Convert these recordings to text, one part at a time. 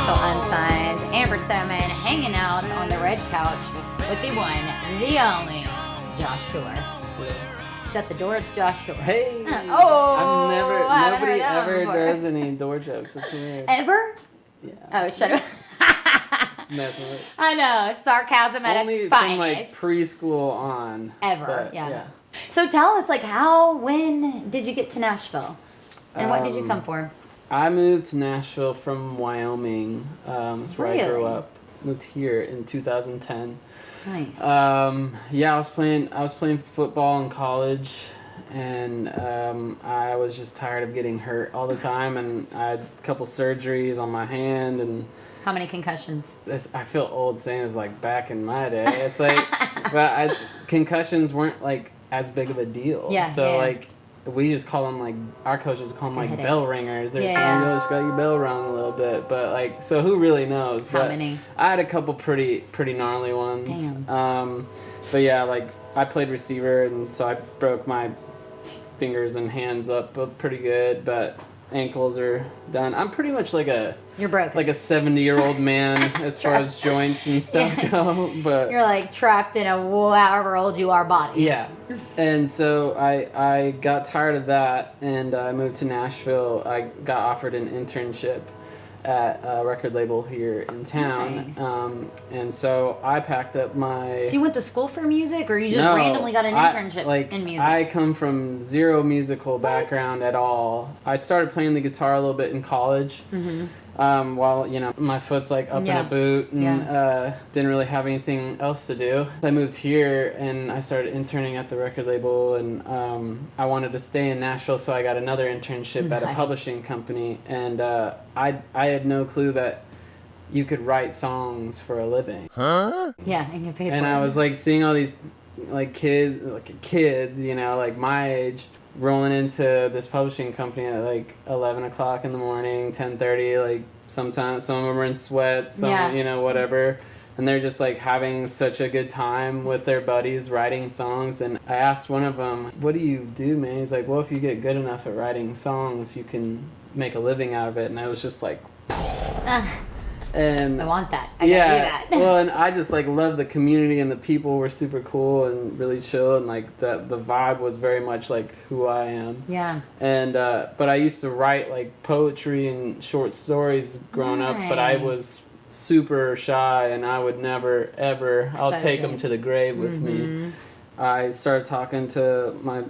Nashville Unsigned. Amber Stoneman hanging out on the red couch with the one, the only, Josh Dorr. Shut the door, it's Josh Dorr. Hey! Nobody ever does any door jokes. It's weird. Ever? Yeah. Oh, shut up. It's messing with it. I know, sarcasm at Only its finest. from like preschool on. Ever, but, yeah. So tell us, like, when did you get to Nashville? And what did you come for? I moved to Nashville from Wyoming. That's where I grew up. Moved here in 2010. Nice. Yeah, I was playing football in college, and I was just tired of getting hurt all the time, and I had a couple surgeries on my hand, and how many concussions? I feel old saying it's like back in my day. It's like, but concussions weren't like as big of a deal. Yeah. So yeah. like. We just call them, like, our coaches call them, like, Headache. bell ringers or something. Yeah. You just got your bell rung a little bit. But, like, so who really knows? How many? I had a couple pretty gnarly ones. Damn. But, yeah, like, I played receiver, and so I broke my fingers and hands up pretty good. But ankles are done. I'm pretty much like You're broken. like a 70-year-old man as far as joints and stuff go. But you're like trapped in a however old you are body. yeah. And so I got tired of that, and I moved to Nashville. I got offered an internship at a record label here in town. Nice. And so I packed up my... So you went to school for music, or you just randomly got an internship in music? I come from zero musical background at all. I started playing the guitar a little bit in college. Mm-hmm. While, you know, my foot's like up in a boot and didn't really have anything else to do. I moved here and I started interning at the record label, and I wanted to stay in Nashville, so I got another internship at a publishing company, and I had no clue that you could write songs for a living. Huh? Yeah, and get paid for it. And I was like seeing all these like kids, you know, like my age, rolling into this publishing company at like 11 o'clock in the morning, 10:30, like sometimes some of them are in sweats, some, you know, whatever. And they're just like having such a good time with their buddies writing songs. And I asked one of them, "What do you do, man?" He's like, "Well, if you get good enough at writing songs, you can make a living out of it." And I was just like, and I want that. I gotta do that. Well, and I just like love the community, and the people were super cool and really chill, and like the vibe was very much like who I am. Yeah. And but I used to write like poetry and short stories growing up, but I was super shy, and I would never ever. I'll take them to the grave with me. I started talking to my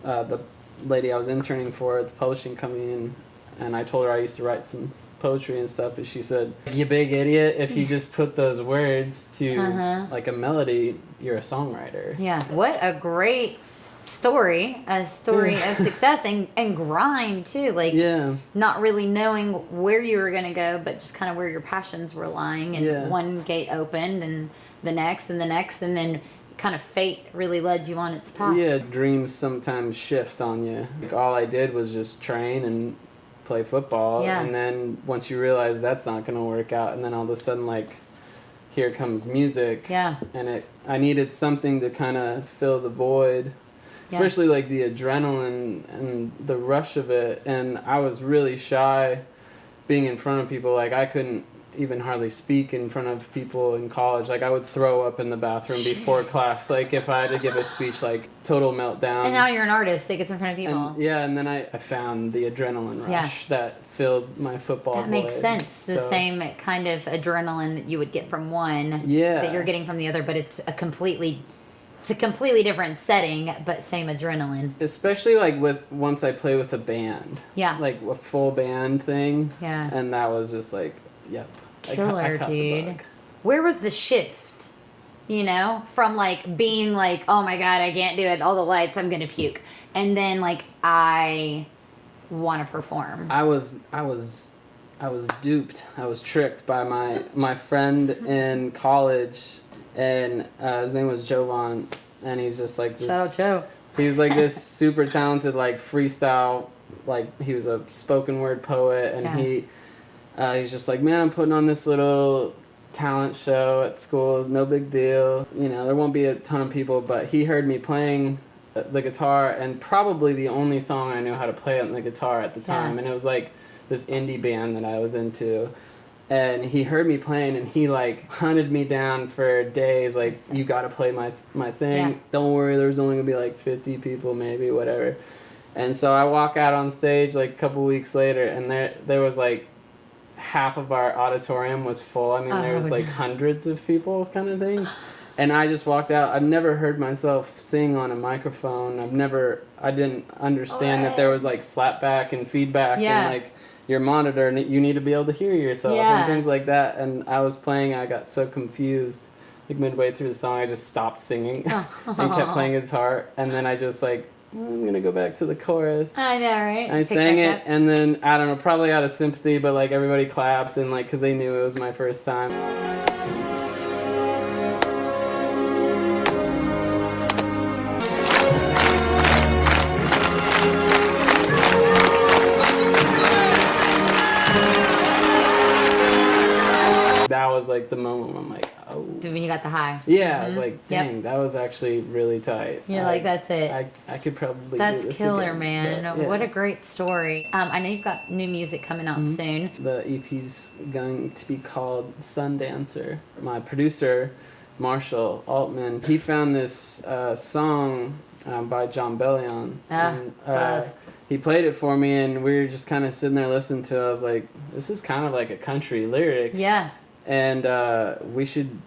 the lady I was interning for at the publishing company, and I told her I used to write some poetry and stuff, and she said, "You big idiot, if you just put those words to like a melody, you're a songwriter." Yeah. What a great story. A story of success and grind too. Like not really knowing where you were gonna go, but just kind of where your passions were lying, and one gate opened and the next and the next, and then kind of fate really led you on its path. Yeah, dreams sometimes shift on you. Like, all I did was just train and play football, and then once you realize that's not going to work out, and then all of a sudden, like, here comes music, and I needed something to kind of fill the void, especially like the adrenaline and the rush of it. And I was really shy being in front of people. Like, I couldn't even hardly speak in front of people in college. Like, I would throw up in the bathroom before class, like if I had to give a speech, like total meltdown. And now you're an artist that gets in front of people. And then I found the adrenaline rush that filled my football That makes sense. The same kind of adrenaline that you would get from one that you're getting from the other, but it's a completely different setting, but same adrenaline. Especially like once I play with a band. Yeah. Like a full band thing. Yeah. And that was just like, yep. Killer, I caught dude. the bug. Where was the shift? You know, from like being like, oh my God, I can't do it. All the lights, I'm gonna puke. And then like, I want to perform. I was duped. I was tricked by my friend in college, and his name was Jovan, and he's just like this. Shout out Joe. He was like this super talented like freestyle, like he was a spoken word poet, and he's just like, "Man, I'm putting on this little talent show at school. No big deal. You know, there won't be a ton of people." But he heard me playing the guitar, and probably the only song I knew how to play on the guitar at the time, and it was like this indie band that I was into. And he heard me playing, and he like hunted me down for days. Like, you got to play my thing. Yeah. Don't worry, there's only gonna be like 50 people, maybe, whatever. And so I walk out on stage like a couple weeks later, and there was like half of our auditorium was full. I mean, there was like hundreds of people, kind of thing. And I just walked out. I've never heard myself sing on a microphone. I didn't understand that there was like slapback and feedback and like your monitor, and you need to be able to hear yourself and things like that. And I was playing, I got so confused. Like midway through the song, I just stopped singing and kept playing guitar. And then I just like, I'm gonna go back to the chorus. I know, right? I sang it, and then I don't know, probably out of sympathy, but like everybody clapped and like because they knew it was my first time. That was like the moment where I'm like, oh. When you got the high. Yeah, I was like, dang, that was actually really tight. You're like, that's it. I could probably That's do this killer, again. man. But, yeah. What a great story. I know you've got new music coming out soon. The EP's going to be called Sundancer. My producer, Marshall Altman, he found this song by John Bellion. He played it for me, and we were just kind of sitting there listening to it. I was like, this is kind of like a country lyric. Yeah. And we should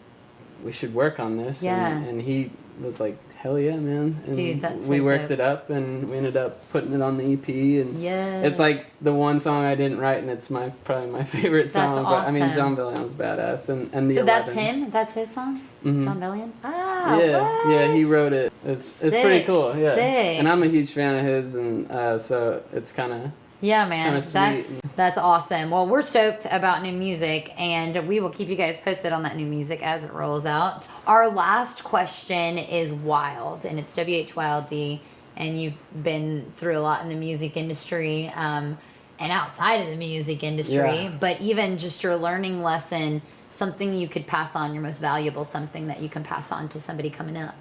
work on this. Yeah. And he was like, hell yeah, man. And dude, that's we so worked dope. it up, and we ended up putting it on the EP. And yes. it's like the one song I didn't write, and it's probably my favorite song. That's But I mean, awesome. John Bellion's badass, and the So 11. that's him? That's his song? Mm-hmm. John Bellion? Ah, yeah, what? yeah, he wrote it. It's pretty cool. Yeah, Sick. and I'm a huge fan of his, and so it's kind of. Yeah, man, Kinda sweet. that's awesome. Well, we're stoked about new music, and we will keep you guys posted on that new music as it rolls out. Our last question is Wild, and it's WHYLD, and you've been through a lot in the music industry and outside of the music industry, but even just your learning lesson, something you could pass on, your most valuable, something that you can pass on to somebody coming up.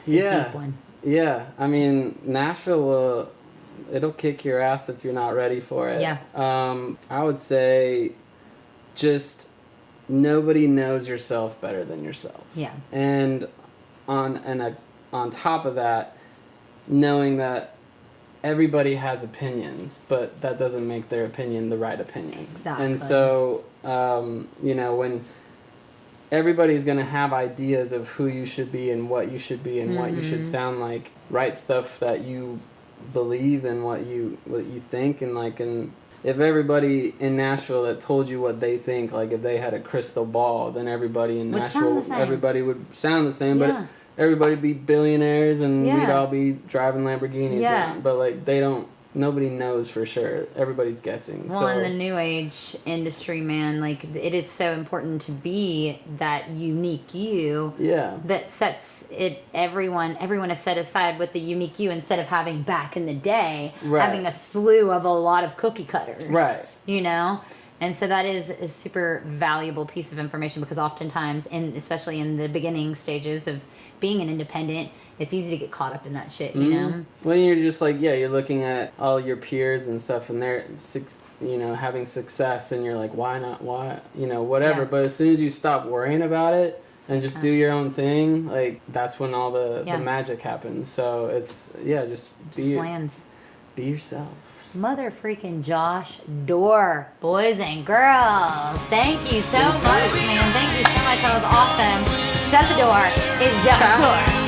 Yeah. I mean, Nashville it'll kick your ass if you're not ready for it. Yeah. I would say just nobody knows yourself better than yourself. Yeah. And on top of that, knowing that everybody has opinions, but that doesn't make their opinion the right opinion. Exactly. And so, when everybody's going to have ideas of who you should be and what you should be and what you should sound like, write stuff that you believe in, what you think, and if everybody in Nashville that told you what they think, like if they had a crystal ball, then everybody in Nashville, everybody would sound the same, but everybody would be billionaires and we'd all be driving Lamborghinis around. But like nobody knows for sure. Everybody's guessing. Well, in the new age industry, man, like it is so important to be that unique you. Yeah. That sets it. Everyone is set aside with the unique you instead of having back in the day having a slew of a lot of cookie cutters. Right. You know. And so that is a super valuable piece of information because oftentimes, especially in the beginning stages of being an independent, it's easy to get caught up in that shit, you know? Well, you're just like, you're looking at all your peers and stuff, and they're, having success, and you're like, why not? Why? Whatever. Yeah. But as soon as you stop worrying about it and just do your own thing, like, that's when all the magic happens. So it's, just be yourself. Mother freaking Josh DORR, boys and girls. Thank you so much, man. Thank you so much. That was awesome. Shut the door. It's Josh DORR.